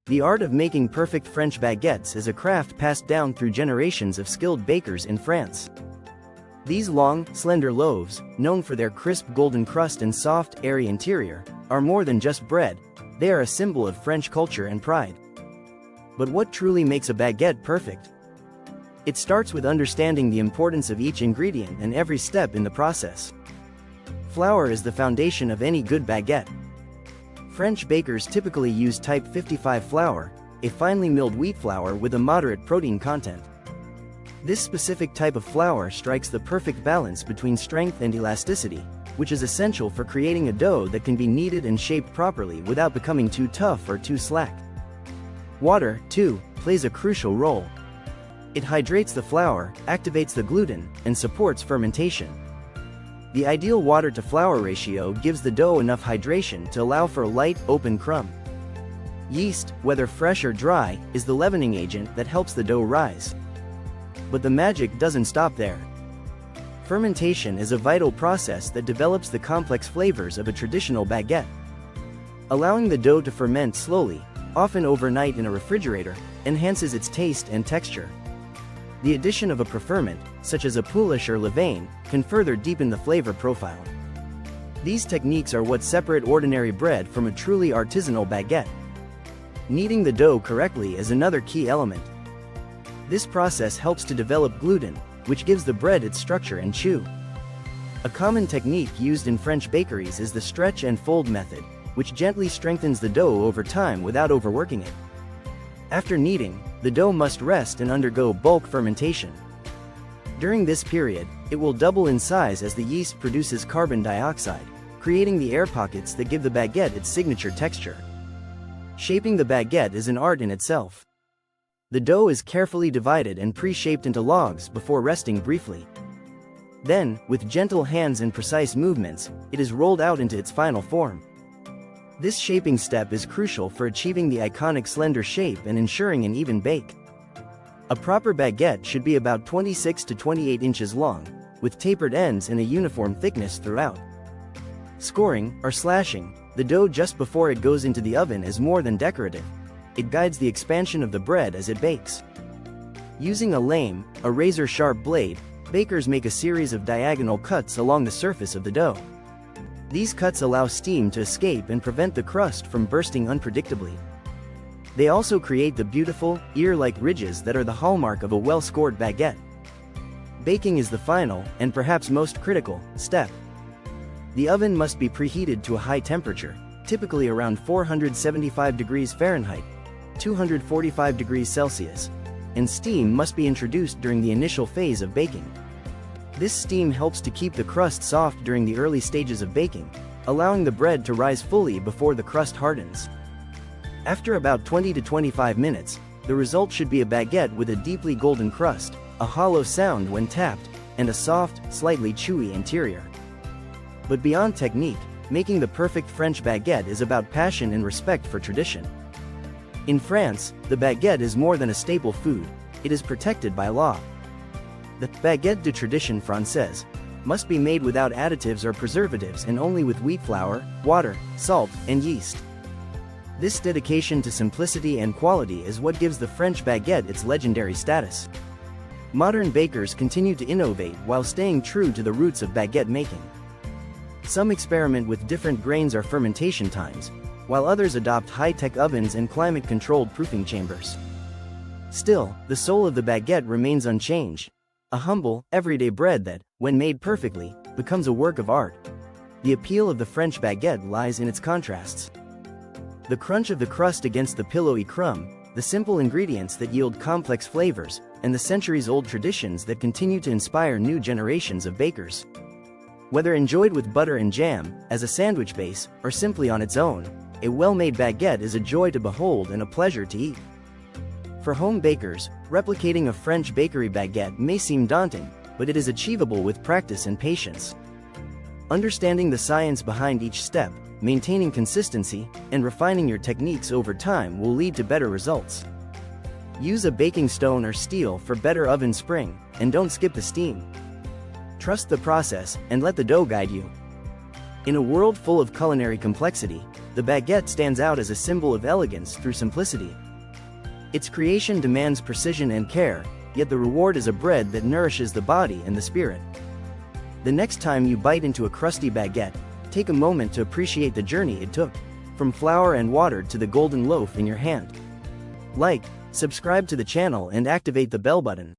The art of making perfect French baguettes is a craft passed down through generations of skilled bakers in France. These long, slender loaves, known for their crisp golden crust and soft, airy interior, are more than just bread, they are a symbol of French culture and pride. But what truly makes a baguette perfect? It starts with understanding the importance of each ingredient and every step in the process. Flour is the foundation of any good baguette. French bakers typically use type 55 flour, a finely milled wheat flour with a moderate protein content. This specific type of flour strikes the perfect balance between strength and elasticity, which is essential for creating a dough that can be kneaded and shaped properly without becoming too tough or too slack. Water, too, plays a crucial role. It hydrates the flour, activates the gluten, and supports fermentation. The ideal water-to-flour ratio gives the dough enough hydration to allow for a light, open crumb. Yeast, whether fresh or dry, is the leavening agent that helps the dough rise. But the magic doesn't stop there. Fermentation is a vital process that develops the complex flavors of a traditional baguette. Allowing the dough to ferment slowly, often overnight in a refrigerator, enhances its taste and texture. The addition of a preferment, such as a pouliche or levain, can further deepen the flavor profile. These techniques are what separate ordinary bread from a truly artisanal baguette. Kneading the dough correctly is another key element. This process helps to develop gluten, which gives the bread its structure and chew. A common technique used in French bakeries is the stretch and fold method, which gently strengthens the dough over time without overworking it. After kneading, the dough must rest and undergo bulk fermentation. During this period, it will double in size as the yeast produces carbon dioxide, creating the air pockets that give the baguette its signature texture. Shaping the baguette is an art in itself. The dough is carefully divided and pre-shaped into logs before resting briefly. Then, with gentle hands and precise movements, it is rolled out into its final form. This shaping step is crucial for achieving the iconic slender shape and ensuring an even bake. A proper baguette should be about 26 to 28 inches long, with tapered ends and a uniform thickness throughout. Scoring, or slashing, the dough just before it goes into the oven is more than decorative. It guides the expansion of the bread as it bakes. Using a lame, a razor-sharp blade, bakers make a series of diagonal cuts along the surface of the dough. These cuts allow steam to escape and prevent the crust from bursting unpredictably. They also create the beautiful, ear-like ridges that are the hallmark of a well-scored baguette. Baking is the final, and perhaps most critical, step. The oven must be preheated to a high temperature, typically around 475 degrees Fahrenheit, 245 degrees Celsius, and steam must be introduced during the initial phase of baking. This steam helps to keep the crust soft during the early stages of baking, allowing the bread to rise fully before the crust hardens. After about 20 to 25 minutes, the result should be a baguette with a deeply golden crust, a hollow sound when tapped, and a soft, slightly chewy interior. But beyond technique, making the perfect French baguette is about passion and respect for tradition. In France, the baguette is more than a staple food, it is protected by law. The baguette de tradition française must be made without additives or preservatives and only with wheat flour, water, salt, and yeast. This dedication to simplicity and quality is what gives the French baguette its legendary status. Modern bakers continue to innovate while staying true to the roots of baguette making. Some experiment with different grains or fermentation times, while others adopt high-tech ovens and climate-controlled proofing chambers. Still, the soul of the baguette remains unchanged. A humble, everyday bread that, when made perfectly, becomes a work of art. The appeal of the French baguette lies in its contrasts. The crunch of the crust against the pillowy crumb, the simple ingredients that yield complex flavors, and the centuries-old traditions that continue to inspire new generations of bakers. Whether enjoyed with butter and jam, as a sandwich base, or simply on its own, a well-made baguette is a joy to behold and a pleasure to eat. For home bakers, replicating a French bakery baguette may seem daunting, but it is achievable with practice and patience. Understanding the science behind each step, maintaining consistency, and refining your techniques over time will lead to better results. Use a baking stone or steel for better oven spring, and don't skip the steam. Trust the process, and let the dough guide you. In a world full of culinary complexity, the baguette stands out as a symbol of elegance through simplicity. Its creation demands precision and care, yet the reward is a bread that nourishes the body and the spirit. The next time you bite into a crusty baguette, take a moment to appreciate the journey it took, from flour and water to the golden loaf in your hand. Like, subscribe to the channel and activate the bell button.